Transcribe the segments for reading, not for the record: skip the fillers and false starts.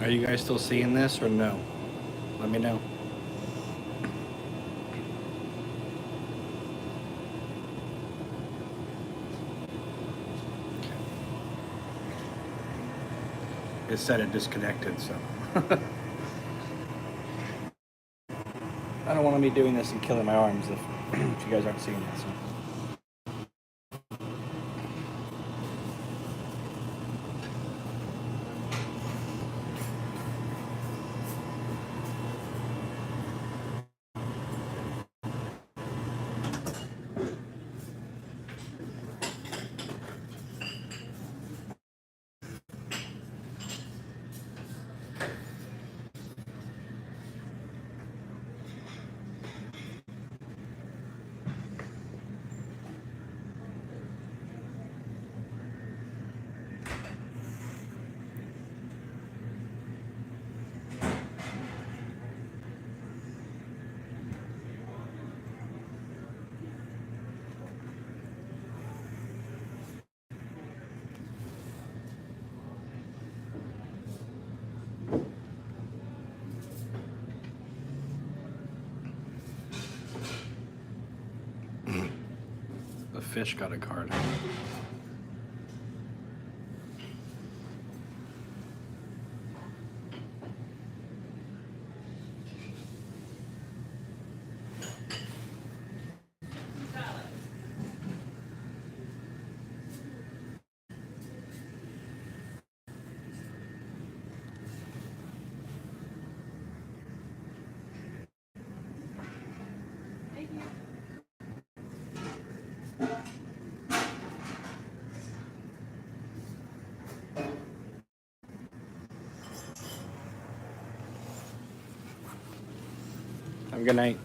Are you guys still seeing this or no? Let me know. It said it disconnected, so. I don't want to be doing this and killing my arms if you guys aren't seeing it. So. The fish got a card. Have a good night.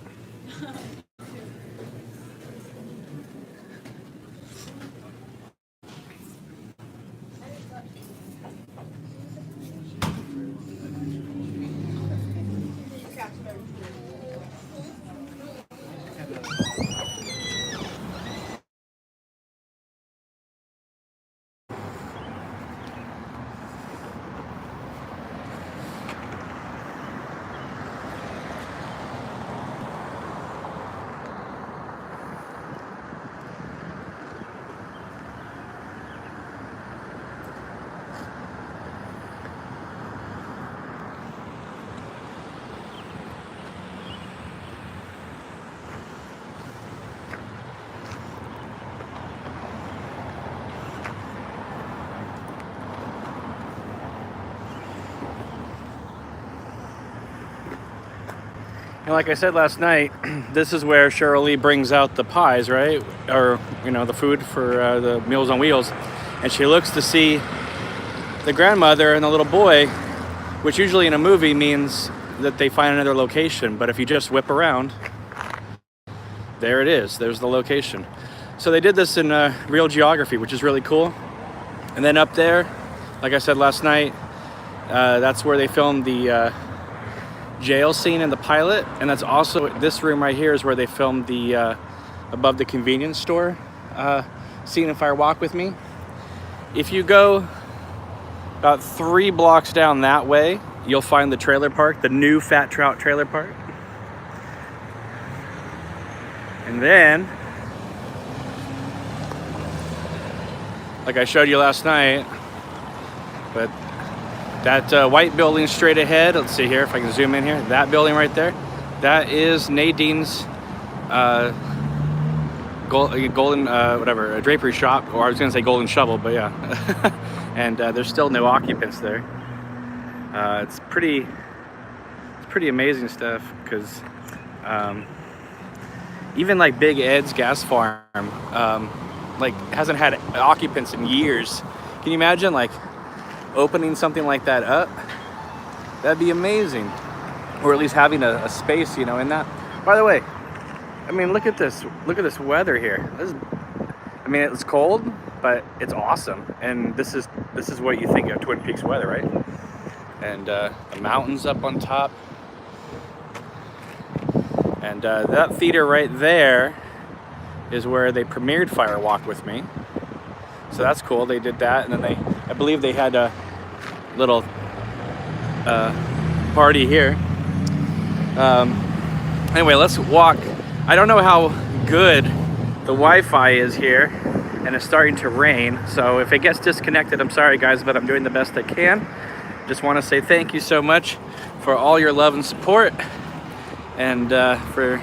And like I said last night, this is where Cheryl Lee brings out the pies, right? Or, the food for the Meals on Wheels. And she looks to see the grandmother and the little boy, which usually in a movie means that they find another location. But if you just whip around, there it is. There's the location. So they did this in real geography, which is really cool. And then up there, like I said last night, that's where they filmed the jail scene in the pilot, and that's also this room right here is where they filmed the above the convenience store scene in Fire Walk with Me. If you go about 3 blocks down that way, you'll find the trailer park, the new Fat Trout trailer park. And then, like I showed you last night, but that white building straight ahead, let's see here if I can zoom in here, that building right there, that is Nadine's golden, whatever, a drapery shop, or I was gonna say golden shovel, but yeah. And there's still no occupants there. It's pretty amazing stuff, because even like Big Ed's gas farm, like hasn't had occupants in years. Can you imagine like opening something like that up? That'd be amazing. Or at least having a space, in that. By the way, I mean, look at this weather here. It's cold, but it's awesome. And this is what you think of Twin Peaks weather, right? And the mountains up on top. And that theater right there is where they premiered Fire Walk with Me. So that's cool. They did that, and then I believe they had a little party here. Anyway, let's walk. I don't know how good the Wi-Fi is here, and it's starting to rain, so if it gets disconnected, I'm sorry guys, but I'm doing the best I can. Just want to say thank you so much for all your love and support, and for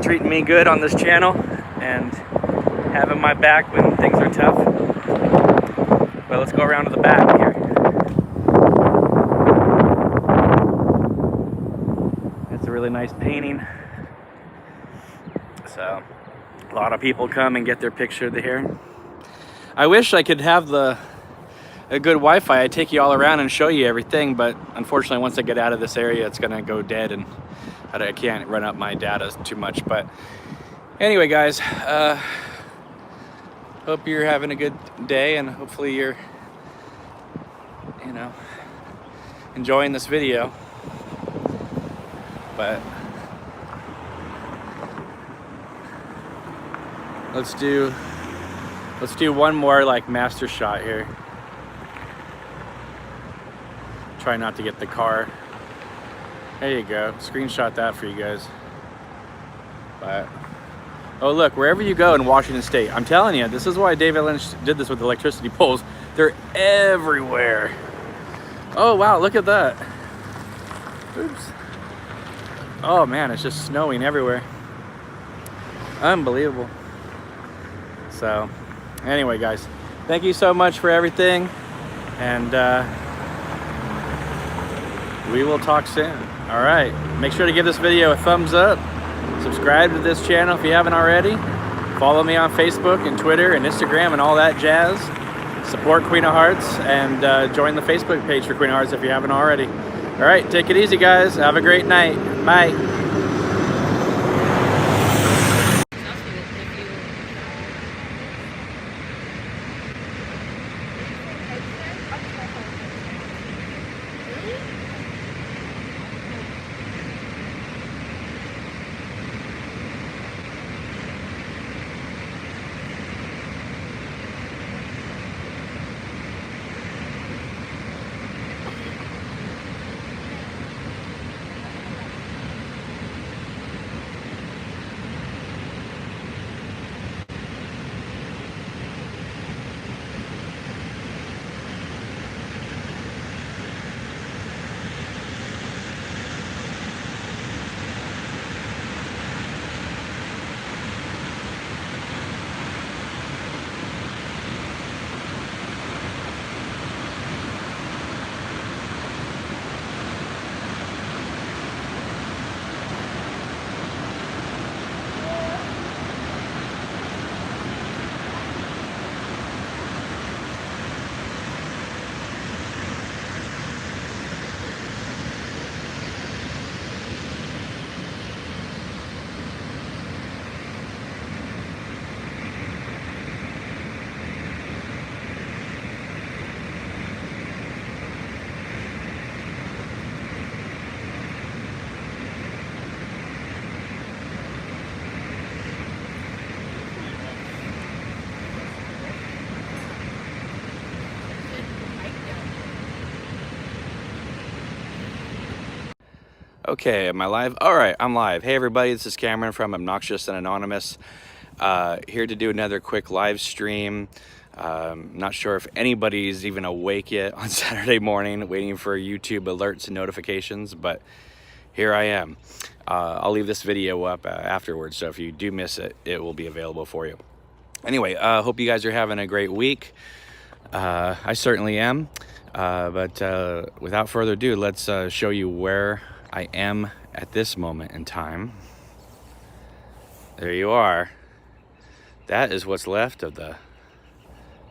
treating me good on this channel and having my back when things are tough. But let's go around to the back here. It's a really nice painting. So a lot of people come and get their picture here. I wish I could have a good Wi-Fi. I'd take you all around and show you everything, but unfortunately once I get out of this area it's gonna go dead and I can't run up my data too much. But anyway guys, hope you're having a good day, and hopefully you're, you know, enjoying this video. But let's do one more like master shot here. Try not to get the car. There you go. Screenshot that for you guys. But oh look, wherever you go in Washington State, I'm telling you, this is why David Lynch did this with electricity poles. They're everywhere. Oh wow, look at that. Oops. Oh man, it's just snowing everywhere. Unbelievable. So anyway guys, thank you so much for everything, and we will talk soon. All right, make sure to give this video a thumbs up, subscribe to this channel if you haven't already, follow me on Facebook and Twitter and Instagram and all that jazz, support Queen of Hearts, and join the Facebook page for Queen of Hearts if you haven't already. All right, take it easy guys, have a great night, bye. Okay, am I live? All right, I'm live. Hey everybody, this is Cameron from Obnoxious and Anonymous. Here to do another quick live stream. Not sure if anybody's even awake yet on Saturday morning, waiting for YouTube alerts and notifications, but here I am. I'll leave this video up afterwards, so if you do miss it, it will be available for you. Anyway, hope you guys are having a great week. I certainly am. But without further ado, let's show you where I am at this moment in time. There you are. That is what's left of the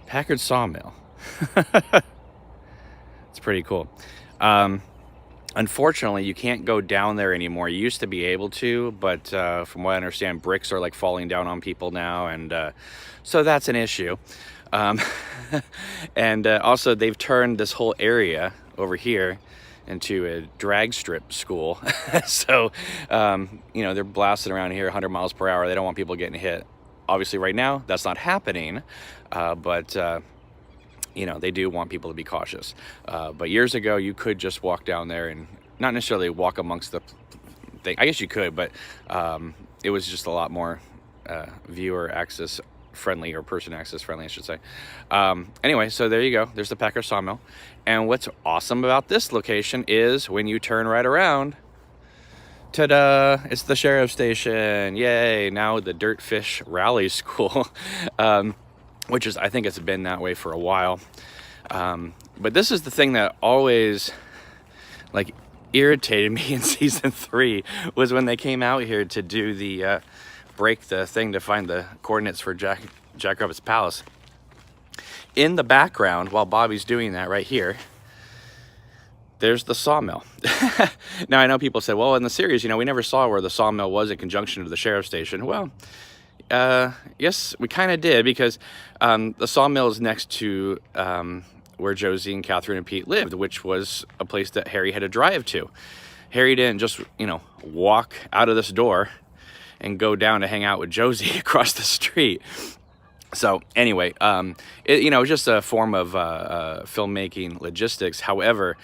Packard sawmill. It's pretty cool. Unfortunately, you can't go down there anymore. You used to be able to, but from what I understand, bricks are like falling down on people now, and so that's an issue. And also, they've turned this whole area over here into a drag strip school. So, you know, they're blasting around here 100 miles per hour. They don't want people getting hit. Obviously, right now, that's not happening, but you know, they do want people to be cautious. But years ago, you could just walk down there and not necessarily walk amongst the thing. I guess you could, but it was just a lot more viewer access friendly, or person access friendly, I should say. Anyway, so there you go. There's the Packer Sawmill. And what's awesome about this location is when you turn right around, ta-da, it's the sheriff's station. Yay, now the Dirtfish Rally School, which is, I think it's been that way for a while. But this is the thing that always like irritated me in season 3, was when they came out here to do the break the thing to find the coordinates for Jackrabbit's Palace. In the background, while Bobby's doing that right here, there's the sawmill. Now, I know people said, well, in the series, you know, we never saw where the sawmill was in conjunction to the sheriff's station. Well, yes, we kind of did, because the sawmill is next to where Josie and Catherine and Pete lived, which was a place that Harry had to drive to. Harry didn't just, you know, walk out of this door and go down to hang out with Josie across the street. So anyway, you know, just a form of filmmaking logistics. However,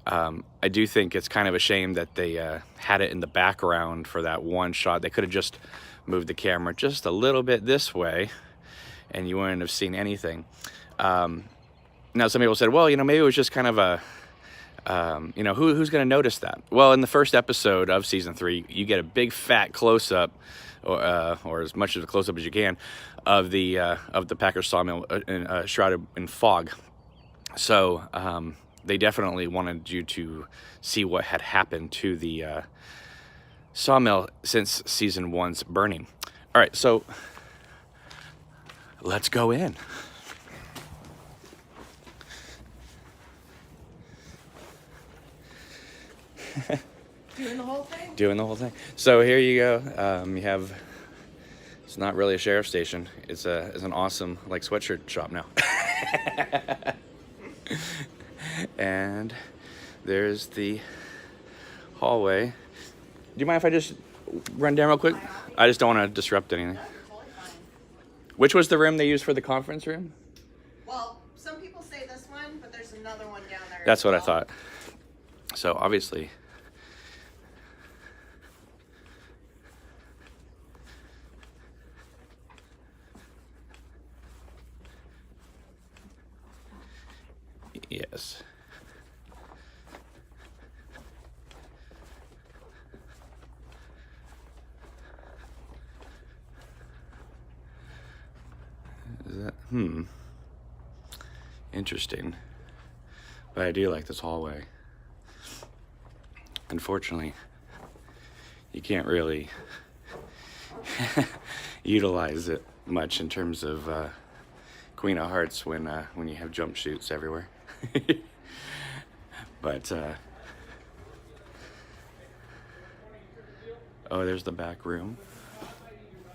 I do think it's kind of a shame that they had it in the background for that one shot. They could have just moved the camera just a little bit this way and you wouldn't have seen anything. Now, some people said, well, you know, maybe it was just kind of a, you know, who's going to notice that? Well, in the first episode of season 3, you get a big fat close-up, or as much of a close-up as you can, of the Packer Sawmill shrouded in fog. So they definitely wanted you to see what had happened to the sawmill since season 1's burning. All right, so let's go in. Doing the whole thing? Doing the whole thing. So here you go. You have, it's not really a sheriff's station. It's an awesome like sweatshirt shop now. And there's the hallway. Do you mind if I just run down real quick? I just don't want to disrupt anything. Totally fine. Which was the room they used for the conference room? Well, some people say this one, but there's another one down there. That's what I thought. So obviously, yes. Is that, interesting. But I do like this hallway. Unfortunately, you can't really utilize it much in terms of Queen of Hearts when you have jump shoots everywhere. But oh, there's the back room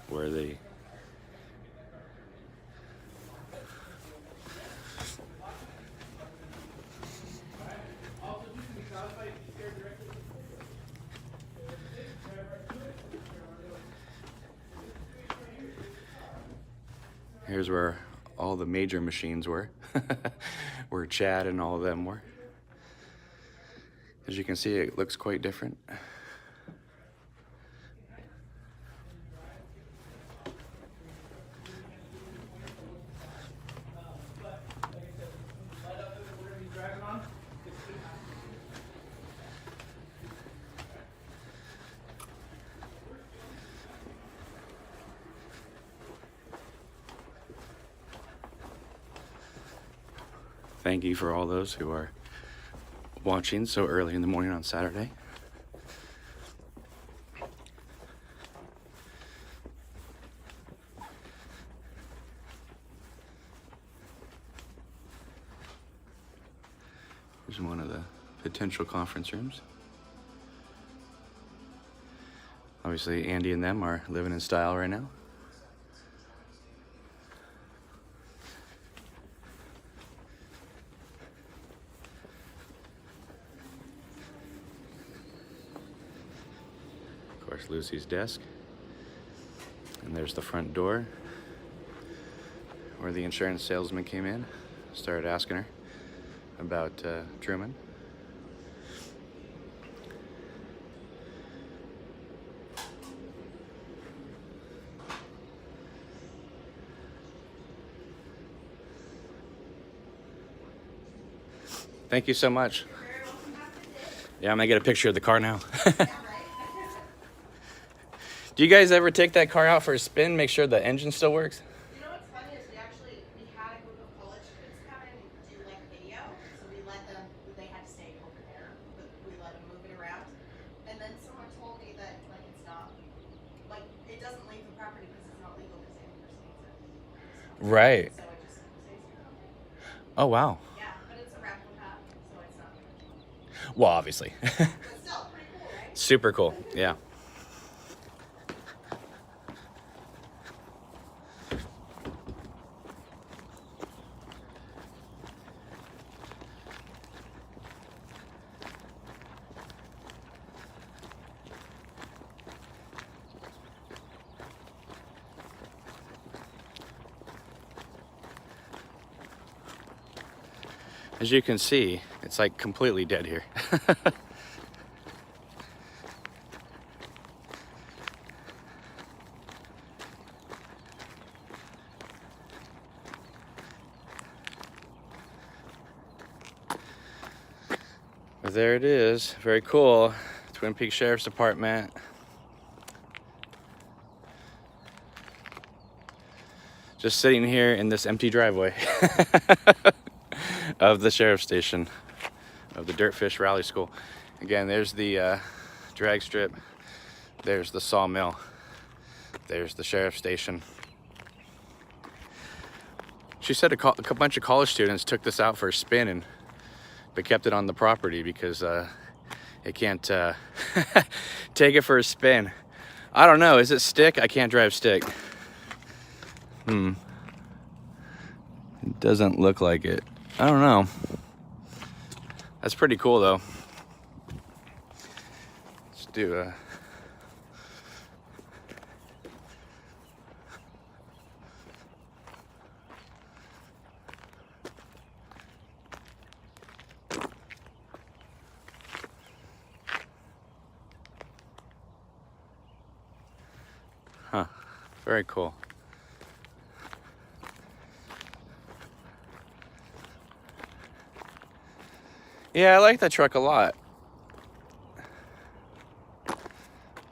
where they here's where all the major machines were, where Chad and all of them were. As you can see, it looks quite different. Thank you for all those who are watching so early in the morning on Saturday. Here's one of the potential conference rooms. Obviously, Andy and them are living in style right now. Of course, Lucy's desk. And there's the front door where the insurance salesman came in. started asking her about Truman. Thank you so much. Yeah, I'm gonna get a picture of the car now. Do you guys ever take that car out for a spin, make sure the engine still works? You know what's funny is we had a group of college students come and do like video. So we let them, they had to stay over there, but we let them move it around. And then someone told me that like it's not, like it doesn't leave the property because it's not legal because they understand it. Right. So it just stays here. Oh, wow. Yeah, but it's a replica, so it's not. Well, obviously. But still, pretty cool, right? Super cool, yeah. As you can see, it's like completely dead here. But there it is, very cool. Twin Peaks Sheriff's Department. Just sitting here in this empty driveway of the sheriff's station of the Dirtfish Rally School. Again, there's the drag strip, there's the sawmill, there's the sheriff's station. She said a bunch of college students took this out for a spin but kept it on the property because it can't take it for a spin. I don't know, is it stick? I can't drive stick. It doesn't look like it. I don't know. That's pretty cool though. Let's do a very cool. Yeah, I like that truck a lot.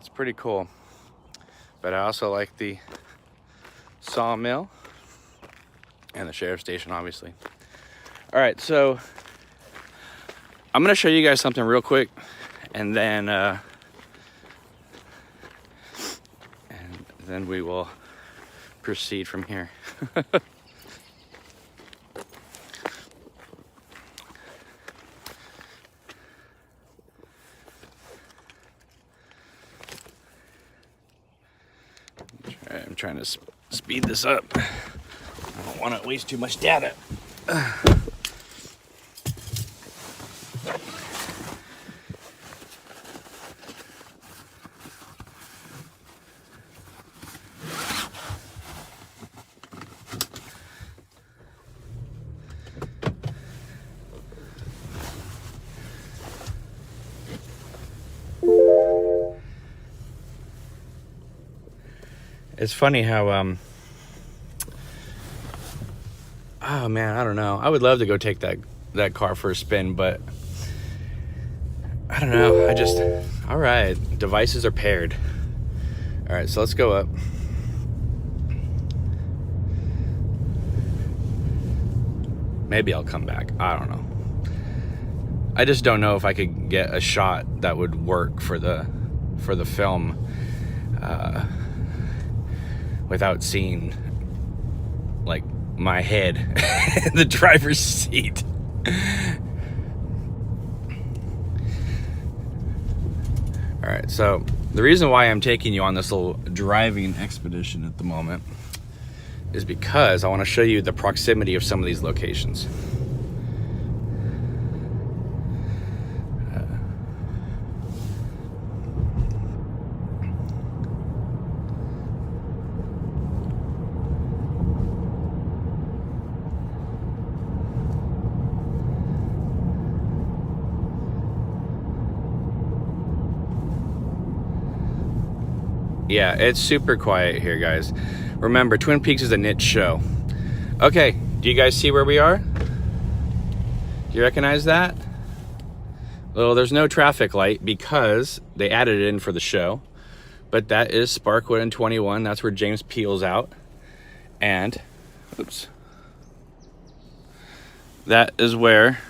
It's pretty cool. But I also like the sawmill and the sheriff's station, obviously. All right, so I'm gonna show you guys something real quick, and then we will proceed from here. I'm trying to speed this up. I don't want to waste too much data. It's funny how, oh man, I don't know. I would love to go take that car for a spin, but I don't know. All right, devices are paired. All right, so let's go up. Maybe I'll come back. I don't know. I just don't know if I could get a shot that would work for the film. Without seeing like my head in the driver's seat. All right, so the reason why I'm taking you on this little driving expedition at the moment is because I want to show you the proximity of some of these locations. Yeah, it's super quiet here, guys. Remember, Twin Peaks is a niche show. Okay, do you guys see where we are? Do you recognize that? Well, there's no traffic light because they added it in for the show. But that is Sparkwood and 21. That's where James peels out. And, oops. That is where,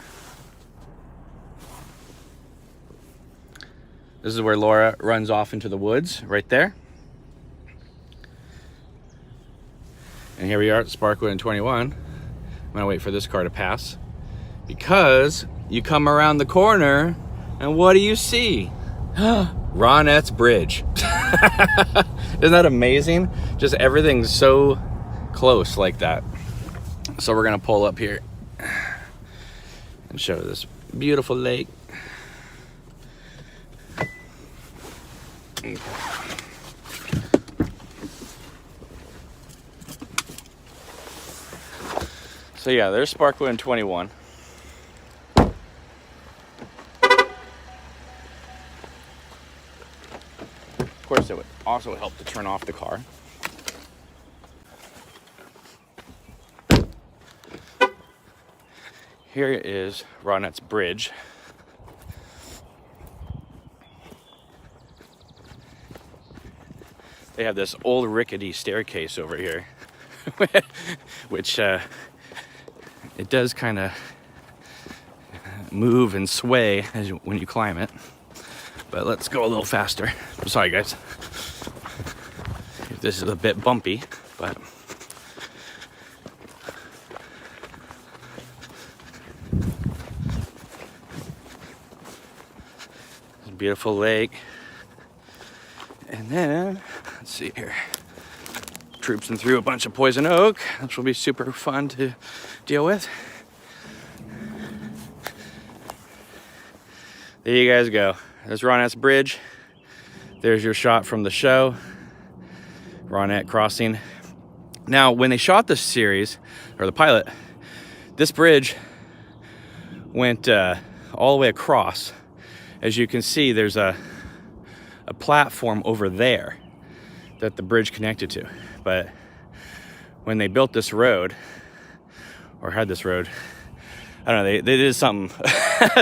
this is where Laura runs off into the woods, right there. And here we are at Sparkwood and 21. I'm gonna wait for this car to pass. Because you come around the corner, and what do you see? Ronette's Bridge. Isn't that amazing? Just everything's so close like that. So we're gonna pull up here and show this beautiful lake. So yeah, there's Sparkwood and 21. Of course, it would also help to turn off the car. Here is Ronette's Bridge. They have this old rickety staircase over here, which it does kind of move and sway when you climb it. But let's go a little faster. I'm sorry, guys. This is a bit bumpy, but it's a beautiful lake. And then, let's see here. Troopsing through a bunch of poison oak, which will be super fun to deal with. There you guys go. There's Ronette's Bridge. There's your shot from the show. Ronette crossing. Now, when they shot this series, or the pilot, this bridge went all the way across. As you can see, there's a platform over there that the bridge connected to. But when they built this road, or had this road, I don't know, they did something.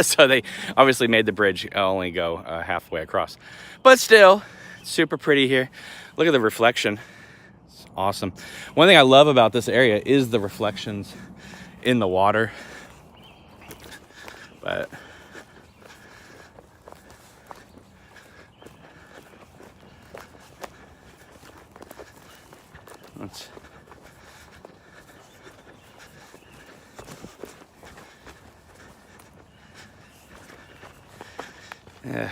So they obviously made the bridge only go halfway across. But still, super pretty here. Look at the reflection. It's awesome. One thing I love about this area is the reflections in the water. But let's yeah,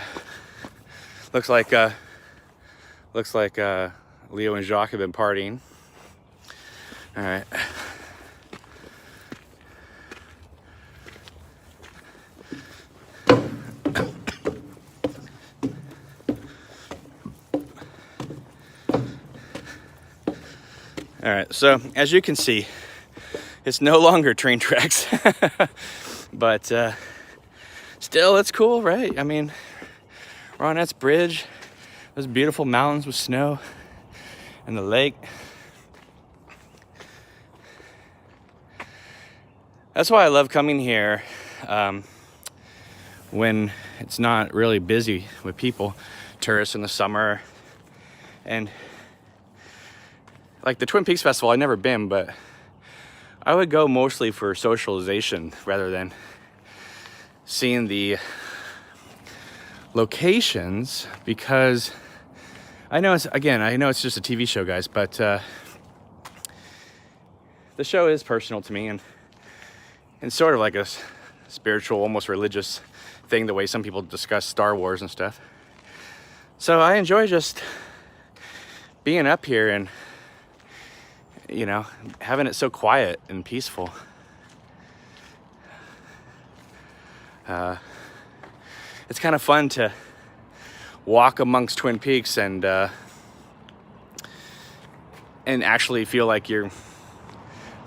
looks like Leo and Jacques have been partying. All right. All right, so as you can see, it's no longer train tracks, but still, it's cool, right? I mean, Ronette's Bridge, those beautiful mountains with snow, and the lake. That's why I love coming here when it's not really busy with people, tourists in the summer. And like the Twin Peaks Festival, I've never been, but I would go mostly for socialization rather than seeing the locations, because I know it's just a TV show, guys, but the show is personal to me, and sort of like a spiritual, almost religious thing, the way some people discuss Star Wars and stuff. So I enjoy just being up here and, you know, having it so quiet and peaceful. It's kind of fun to walk amongst Twin Peaks and actually feel like you're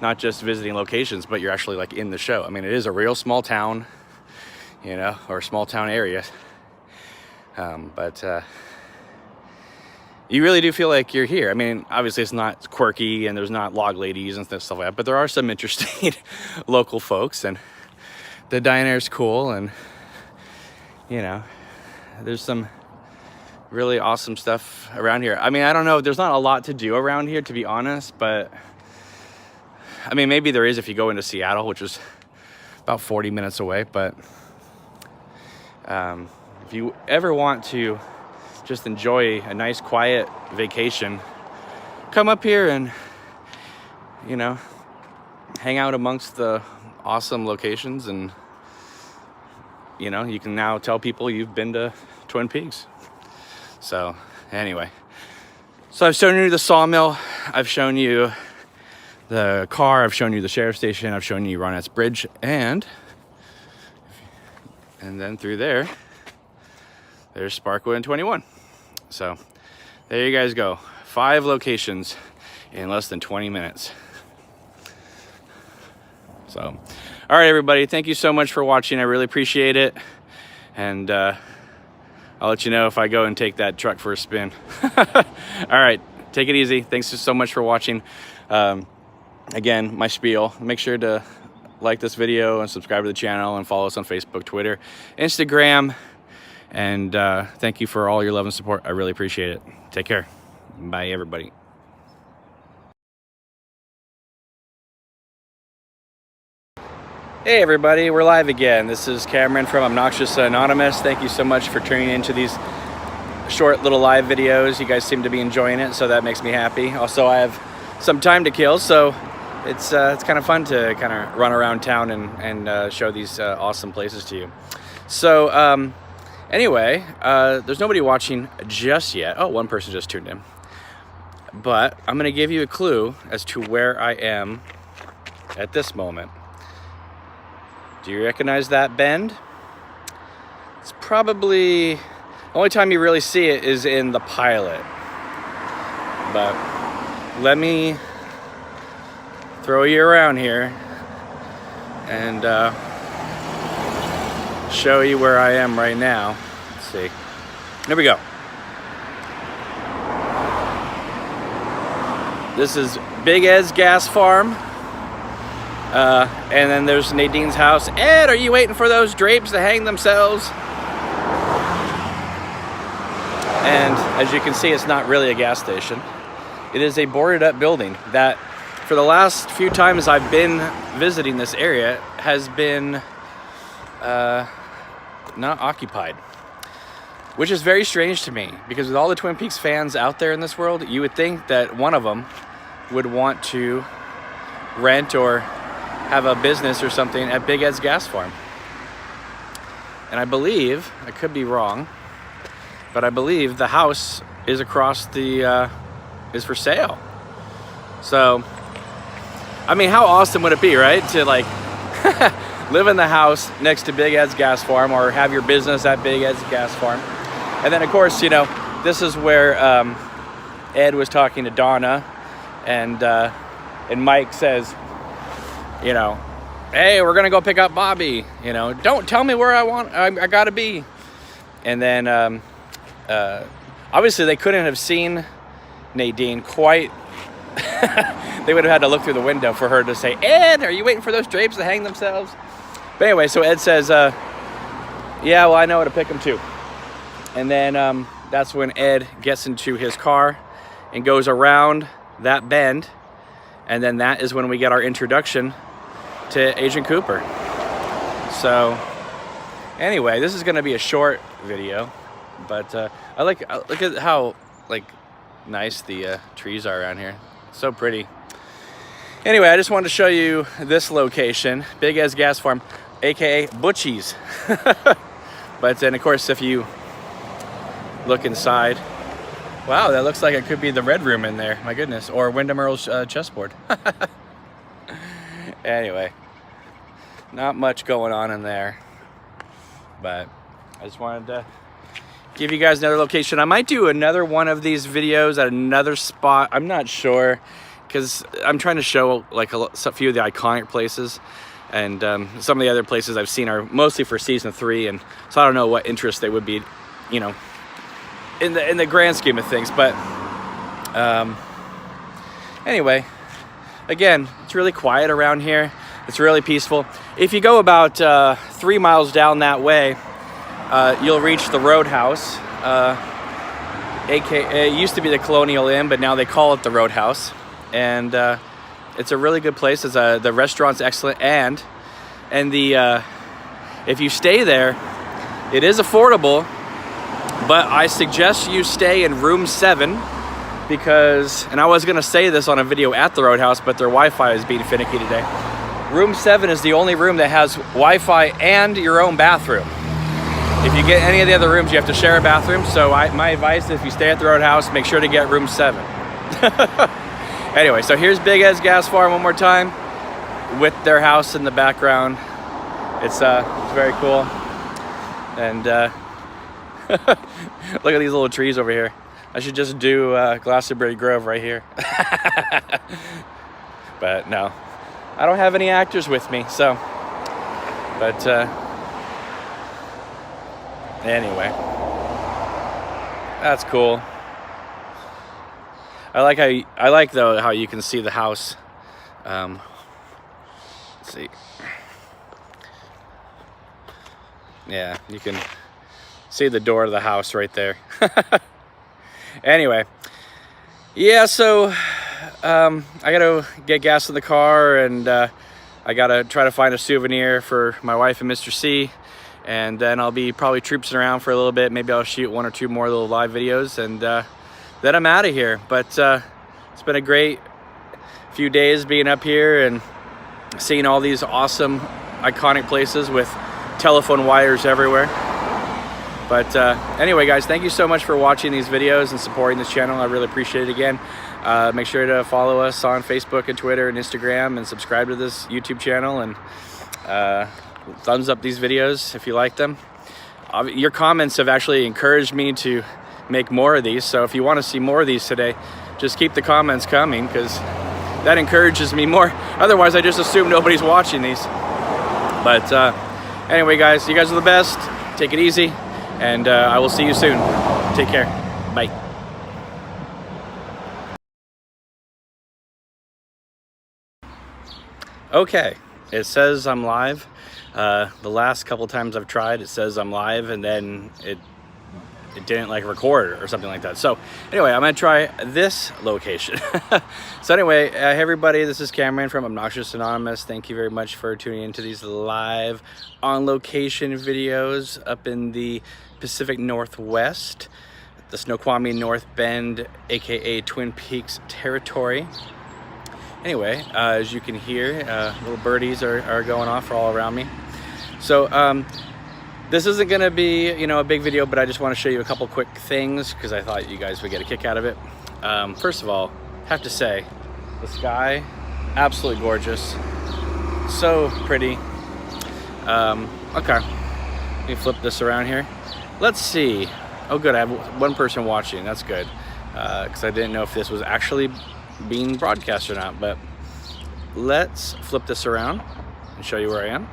not just visiting locations, but you're actually like in the show. I mean, it is a real small town, you know, or small town area. But you really do feel like you're here. I mean, obviously it's not quirky and there's not log ladies and stuff like that, but there are some interesting local folks, and the diner's cool, and you know, there's some really awesome stuff around here. I mean, I don't know, there's not a lot to do around here, to be honest, but I mean, maybe there is if you go into Seattle, which is about 40 minutes away, but if you ever want to just enjoy a nice quiet vacation, come up here and, you know, hang out amongst the awesome locations, and you know, you can now tell people you've been to Twin Peaks. So anyway, so I've shown you the sawmill, I've shown you the car, I've shown you the sheriff's station, I've shown you Ronette's Bridge, and then through there, there's Sparkwood and 21. So there you guys go. 5 locations in less than 20 minutes. So, all right, everybody, thank you so much for watching. I really appreciate it. And I'll let you know if I go and take that truck for a spin. All right, take it easy. Thanks so much for watching. Again, my spiel, make sure to like this video and subscribe to the channel and follow us on Facebook, Twitter, Instagram. And thank you for all your love and support. I really appreciate it. Take care. Bye, everybody. Hey everybody, we're live again. This is Cameron from Obnoxious and Anonymous. Thank you so much for tuning into these short little live videos. You guys seem to be enjoying it, so that makes me happy. Also, I have some time to kill, so it's kind of fun to kind of run around town and show these awesome places to you. So anyway, there's nobody watching just yet. Oh, one person just tuned in. But I'm gonna give you a clue as to where I am at this moment. Do you recognize that bend? It's probably, the only time you really see it is in the pilot. But let me throw you around here and show you where I am right now. Let's see. Here we go. This is Big Ed's gas farm. And then there's Nadine's house. Ed, are you waiting for those drapes to hang themselves? And as you can see, it's not really a gas station. It is a boarded up building that for the last few times I've been visiting this area has been not occupied, which is very strange to me, because with all the Twin Peaks fans out there in this world, you would think that one of them would want to rent or have a business or something at Big Ed's gas farm. And I believe, I could be wrong, but I believe the house is across the, is for sale. So, I mean, how awesome would it be, right? To like live in the house next to Big Ed's gas farm, or have your business at Big Ed's gas farm. And then of course, you know, this is where Ed was talking to Donna, and Mike says, you know, hey, we're gonna go pick up Bobby, you know, don't tell me where I gotta be. And then obviously they couldn't have seen Nadine quite. They would have had to look through the window for her to say, Ed, are you waiting for those drapes to hang themselves? But anyway, so Ed says, yeah, well, I know how to pick them too. And then that's when Ed gets into his car and goes around that bend, and then that is when we get our introduction to Agent Cooper. So anyway, this is going to be a short video, but I look at how like nice the trees are around here. So pretty. Anyway, I just wanted to show you this location, Big Ed's gas farm, aka Butchie's. But then of course, if you look inside, wow, that looks like it could be the red room in there. My goodness. Or Wyndham Earl's chessboard. Anyway, not much going on in there. But I just wanted to give you guys another location. I might do another one of these videos at another spot. I'm not sure, because I'm trying to show like a few of the iconic places. And some of the other places I've seen are mostly for season 3. And so I don't know what interest they would be, you know, in the grand scheme of things. But Anyway, again, it's really quiet around here. It's really peaceful. If you go about 3 miles down that way, you'll reach the Roadhouse. It used to be the Colonial Inn, but now they call it the Roadhouse. And it's a really good place. The restaurant's excellent, and the if you stay there, it is affordable. But I suggest you stay in room 7 because, and I was gonna say this on a video at the Roadhouse, but their Wi-Fi is being finicky today. Room 7 is the only room that has Wi-Fi and your own bathroom. If you get any of the other rooms, you have to share a bathroom. So my advice, if you stay at the Roadhouse, make sure to get room 7. Anyway, so here's Big Ed's Gas Farm one more time with their house in the background. It's very cool. And look at these little trees over here. I should just do Glastonbury Grove right here. But no, I don't have any actors with me, so. But anyway, that's cool. I like though how you can see the house. Let's see. Yeah, you can see the door of the house right there. Anyway, yeah, so I gotta get gas in the car, and I gotta try to find a souvenir for my wife and Mr. C, and then I'll be probably troopsing around for a little bit. Maybe I'll shoot 1 or 2 more little live videos, and then I'm out of here. But it's been a great few days being up here and seeing all these awesome iconic places with telephone wires everywhere. But anyway, guys, thank you so much for watching these videos and supporting this channel. I really appreciate it. Again, make sure to follow us on Facebook and Twitter and Instagram, and subscribe to this YouTube channel, and thumbs up these videos if you like them. Your comments have actually encouraged me to make more of these, so if you want to see more of these today, just keep the comments coming, because that encourages me more. Otherwise, I just assume nobody's watching these. But anyway, guys, you guys are the best. Take it easy, and I will see you soon. Take care. Bye. Okay, it says I'm live. The last couple times I've tried, it says I'm live, and then it didn't like record or something like that. So anyway, I'm gonna try this location. So anyway, hey everybody, this is Cameron from Obnoxious and Anonymous. Thank you very much for tuning into these live on location videos up in the Pacific Northwest, the Snoqualmie North Bend, aka Twin Peaks territory. Anyway, as you can hear, little birdies are going off all around me. So this isn't gonna be, a big video, but I just want to show you a couple quick things because I thought you guys would get a kick out of it. First of all, have to say, the sky, absolutely gorgeous, so pretty. Okay, let me flip this around here. Let's see. Oh, good. I have 1 person watching. That's good, because I didn't know if this was actually being broadcast or not. But let's flip this around and show you where I am.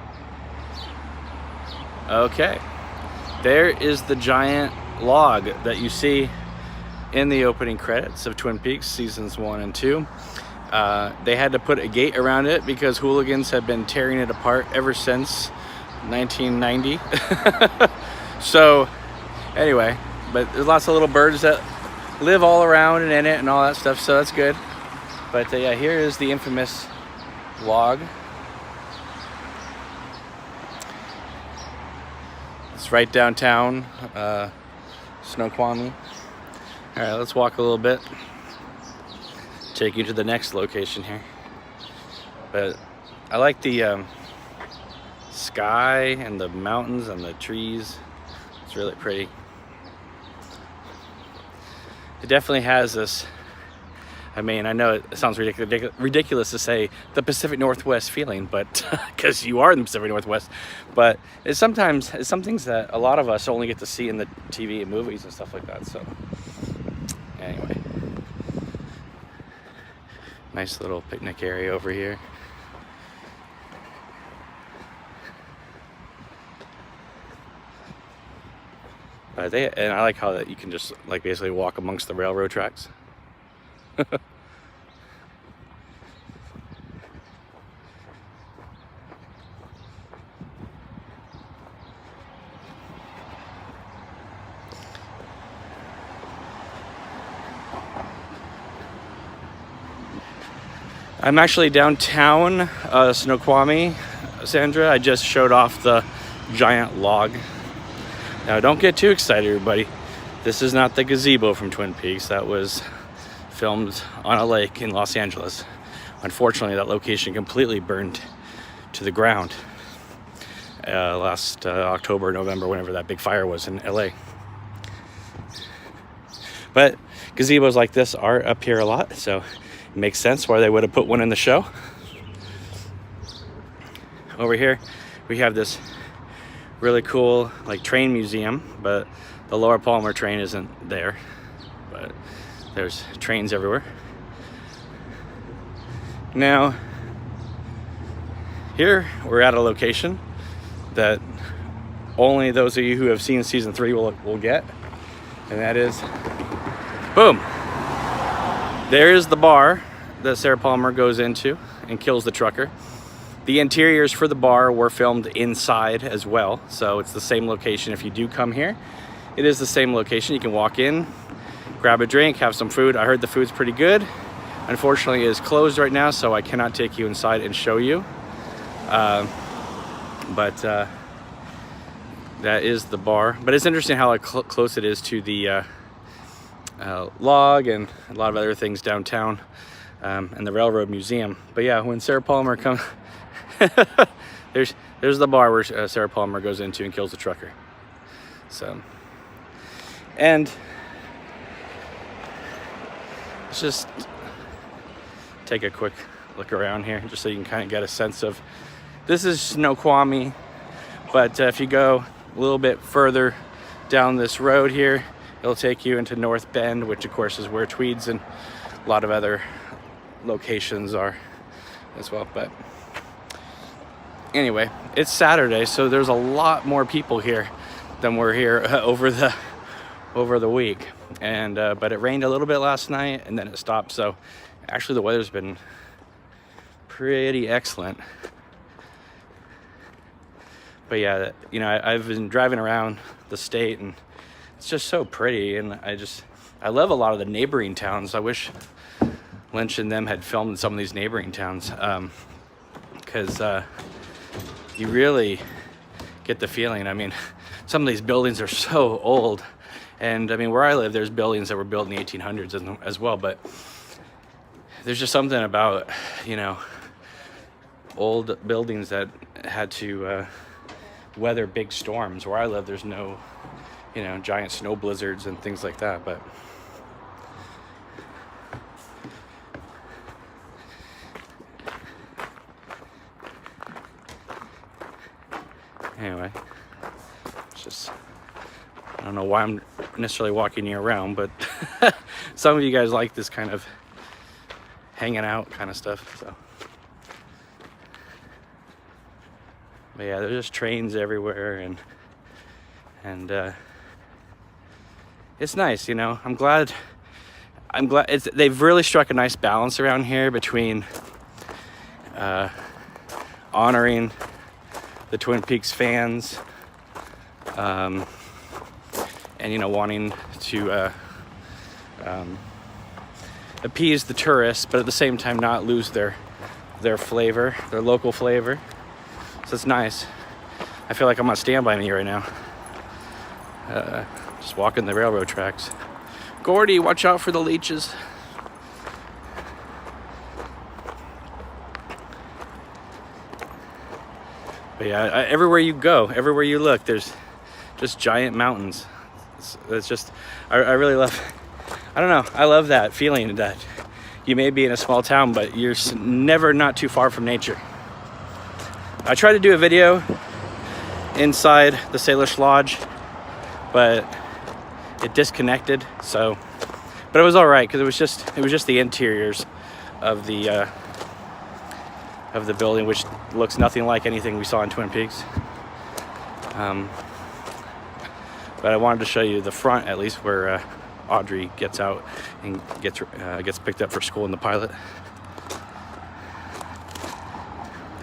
Okay, there is the giant log that you see in the opening credits of Twin Peaks seasons 1 and 2. They had to put a gate around it because hooligans have been tearing it apart ever since 1990. So anyway, but there's lots of little birds that live all around and in it and all that stuff, so that's good. But yeah, here is the infamous log. It's right downtown Snoqualmie. All right, let's walk a little bit, take you to the next location here. But I like the sky and the mountains and the trees. It's really pretty. It definitely has this, I mean, I know it sounds ridiculous to say the Pacific Northwest feeling, but because you are in the Pacific Northwest, but it's some things that a lot of us only get to see in the TV and movies and stuff like that. So anyway, nice little picnic area over here. And I like how that you can just like basically walk amongst the railroad tracks. I'm actually downtown Snoqualmie, Sandra. I just showed off the giant log. Now don't get too excited, everybody. This is not the gazebo from Twin Peaks. That was filmed on a lake in Los Angeles. Unfortunately, that location completely burned to the ground last October, November, whenever that big fire was in LA. But gazebos like this are up here a lot, so it makes sense why they would have put one in the show. Over here, we have this really cool like train museum, but the Lower Palmer train isn't there. But there's trains everywhere. Now, here we're at a location that only those of you who have seen season 3 will get, and that is, boom! There is the bar that Sarah Palmer goes into and kills the trucker. The interiors for the bar were filmed inside as well, so it's the same location. If you do come here, it is the same location. You can walk in, grab a drink, have some food. I heard the food's pretty good. Unfortunately, it is closed right now, so I cannot take you inside and show you. But that is the bar. But it's interesting how close it is to the log and a lot of other things downtown, and the Railroad Museum. But yeah, when Sarah Palmer comes, there's the bar where Sarah Palmer goes into and kills the trucker. So, and let's just take a quick look around here, just so you can kind of get a sense of, this is Snoqualmie, but if you go a little bit further down this road here, it'll take you into North Bend, which of course is where Tweeds and a lot of other locations are as well. But anyway, it's Saturday, so there's a lot more people here than were here over the week. And but it rained a little bit last night, and then it stopped. So actually, the weather's been pretty excellent. But yeah, you know, I've been driving around the state, and it's just so pretty. And I love a lot of the neighboring towns. I wish Lynch and them had filmed in some of these neighboring towns, because you really get the feeling. I mean, some of these buildings are so old, and I mean, where I live, there's buildings that were built in the 1800s as well, but there's just something about, you know, old buildings that had to weather big storms. Where I live, there's no, you know, giant snow blizzards and things like that. But anyway, it's just, I don't know why I'm necessarily walking you around, but some of you guys like this kind of hanging out kind of stuff, so. But yeah, there's just trains everywhere, and it's nice, you know. I'm glad they've really struck a nice balance around here between honoring the Twin Peaks fans, and, you know, wanting to appease the tourists, but at the same time not lose their flavor, their local flavor. So it's nice. I feel like I'm on Stand By Me right now. Just walking the railroad tracks. Gordy, watch out for the leeches. But yeah, everywhere you go, everywhere you look, there's just giant mountains. It's just, I really love, I don't know, I love that feeling that you may be in a small town, but you're never not too far from nature. I tried to do a video inside the Salish Lodge, but it disconnected. So, but it was all right because it was just the interiors of the building, which looks nothing like anything we saw in Twin Peaks. But I wanted to show you the front, at least, where Audrey gets out and gets picked up for school in the pilot.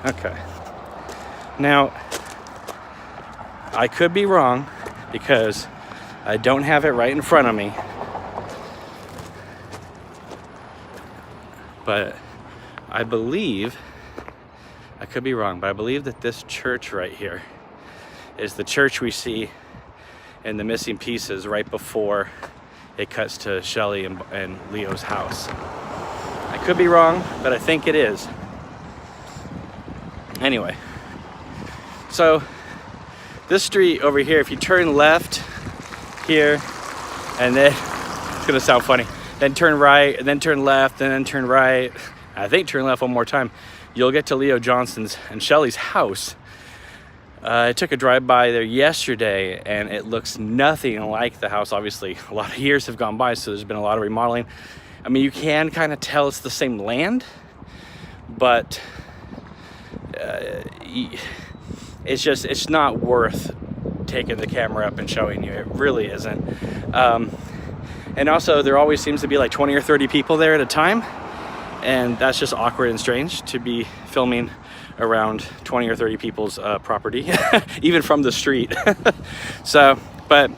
Okay. Now, I could be wrong because I don't have it right in front of me. But I believe, I could be wrong, but I believe that this church right here is the church we see in the missing pieces right before it cuts to Shelly and Leo's house. I could be wrong, but I think it is. Anyway, so this street over here, if you turn left here, and then, it's gonna sound funny, then turn right, and then turn left, and then turn right, I think turn left one more time, you'll get to Leo Johnson's and Shelly's house. I took a drive-by there yesterday, and it looks nothing like the house. Obviously, a lot of years have gone by, so there's been a lot of remodeling. I mean, you can kind of tell it's the same land, but it's not worth taking the camera up and showing you. It really isn't. And also, there always seems to be like 20 or 30 people there at a time, and that's just awkward and strange to be filming around 20 or 30 people's property, even from the street. So, but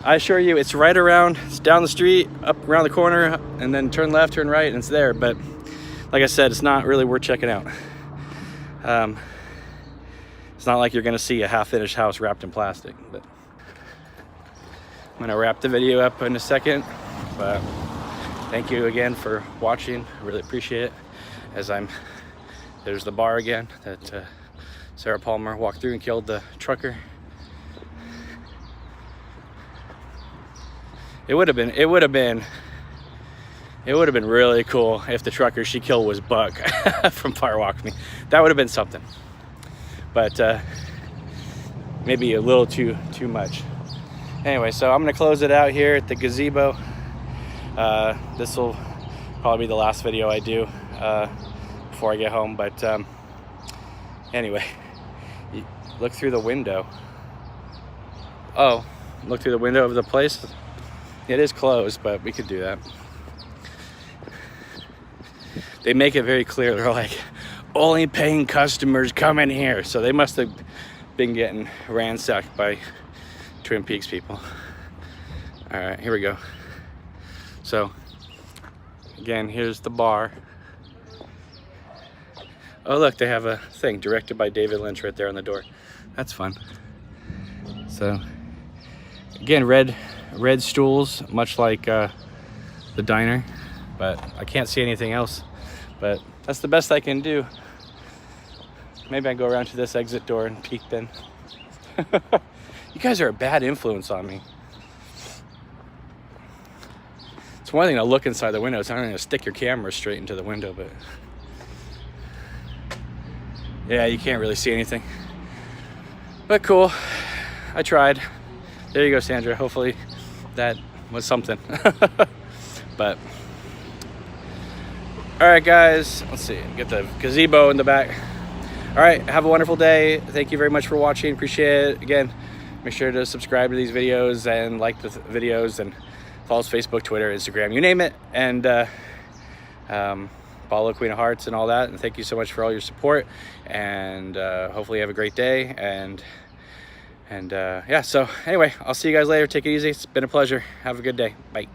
I assure you, it's right around, it's down the street, up around the corner, and then turn left, turn right, and it's there. But like I said, it's not really worth checking out. It's not like you're gonna see a half-finished house wrapped in plastic. But I'm gonna wrap the video up in a second, but thank you again for watching. I really appreciate it. There's the bar again that Sarah Palmer walked through and killed the trucker. It would have been really cool if the trucker she killed was Buck from Firewalk Me. That would have been something. But maybe a little too much. Anyway, so I'm gonna close it out here at the gazebo. This will probably be the last video I do before I get home. But anyway, you look through the window. Oh, look through the window of the place. It is closed, but we could do that. They make it very clear. They're like, only paying customers come in here. So they must have been getting ransacked by Twin Peaks people. All right, here we go. So again, here's the bar. Oh look, they have a thing directed by David Lynch right there on the door. That's fun. So again, red stools, much like the diner, but I can't see anything else. But that's the best I can do. Maybe I can go around to this exit door and peek then. You guys are a bad influence on me. It's one thing to look inside the window. It's not going to stick your camera straight into the window, but yeah, you can't really see anything. But cool. I tried. There you go, Sandra. Hopefully that was something. But all right, guys. Let's see. Get the gazebo in the back. All right. Have a wonderful day. Thank you very much for watching. Appreciate it. Again, make sure to subscribe to these videos and like the videos and follow us Facebook, Twitter, Instagram, you name it. And follow Queen of Hearts and all that. And thank you so much for all your support. And hopefully you have a great day. And yeah, so anyway, I'll see you guys later. Take it easy. It's been a pleasure. Have a good day. Bye.